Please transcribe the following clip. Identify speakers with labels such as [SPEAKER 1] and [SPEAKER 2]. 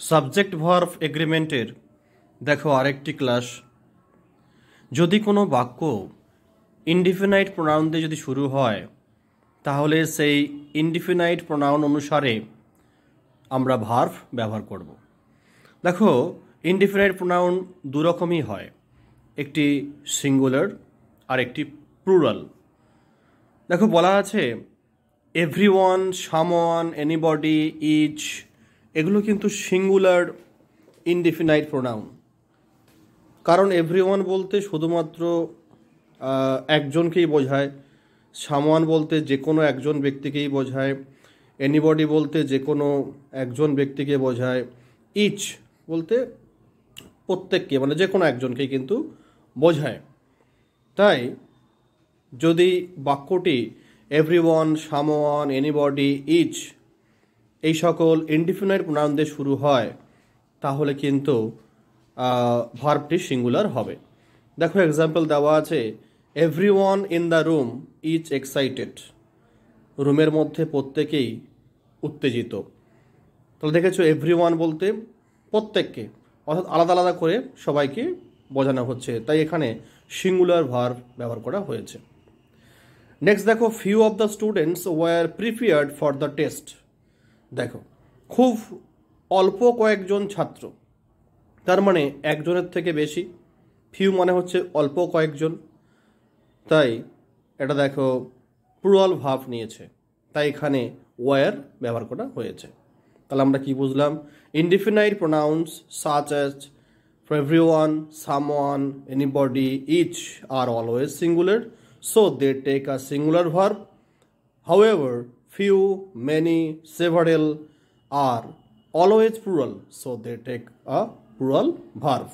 [SPEAKER 1] Subject verb এগ্রিমেন্টের দেখো আরেকটি class. যদি কোনো বাক্য ইনডিফিনাইট প্রোনাউন দিয়ে যদি শুরু হয় তাহলে সেই ইনডিফিনাইট প্রোনাউন অনুসারে আমরা ভার্ব ব্যবহার করব। দেখো ইনডিফিনাইট প্রোনাউন দুরকমই হয়, একটি সিঙ্গুলার আর একটি প্লুরাল। দেখো বলা আছে এভরিওয়ান, সামওয়ান, এনিবডি, ইচ, এগুলো কিন্তু সিঙ্গুলার ইনডিফিনাইট প্রোনাউন। কারণ এভরিওয়ান বলতে শুধুমাত্র একজনকেই বোঝায়, সামওয়ান বলতে যে কোনো একজন ব্যক্তিকেই বোঝায়, এনিবডি বলতে যে কোনো একজন ব্যক্তিকে বোঝায়, ইচ বলতে প্রত্যেককে মানে যে কোনো একজনকেই কিন্তু বোঝায়। তাই যদি বাক্যটি এভরিওয়ান, সামওয়ান, এনিবডি, ইচ এই সকল ইনডিফিনাইট প্রোনাউন দিয়ে শুরু হয় তাহলে কিন্তু ভার্বটি সিঙ্গুলার হবে। দেখো এক্সাম্পল দেওয়া আছে everyone in the room is excited. রুমের মধ্যে প্রত্যেকেই উত্তেজিত। তাহলে দেখেছো এভরিওয়ান বলতে প্রত্যেককে, অর্থাৎ আলাদা আলাদা করে সবাইকে বোঝানো হচ্ছে, তাই এখানে সিঙ্গুলার ভার্ব ব্যবহার করা হয়েছে। নেক্সট দেখো few of the students were prepared for the test. দেখো খুব অল্প কয়েকজন ছাত্র, তার মানে একজনের থেকে বেশি। ফিউ মানে হচ্ছে অল্প কয়েকজন, তাই এটা দেখো প্লুরাল ভার্ব নিয়েছে, তাই এখানে ওয়ার ব্যবহার করা হয়েছে। তাহলে আমরা কি বুঝলাম? Indefinite pronouns such as for everyone, someone, anybody, each are always singular, so they take a singular verb. However, few, many, several are always plural, so they take a plural verb.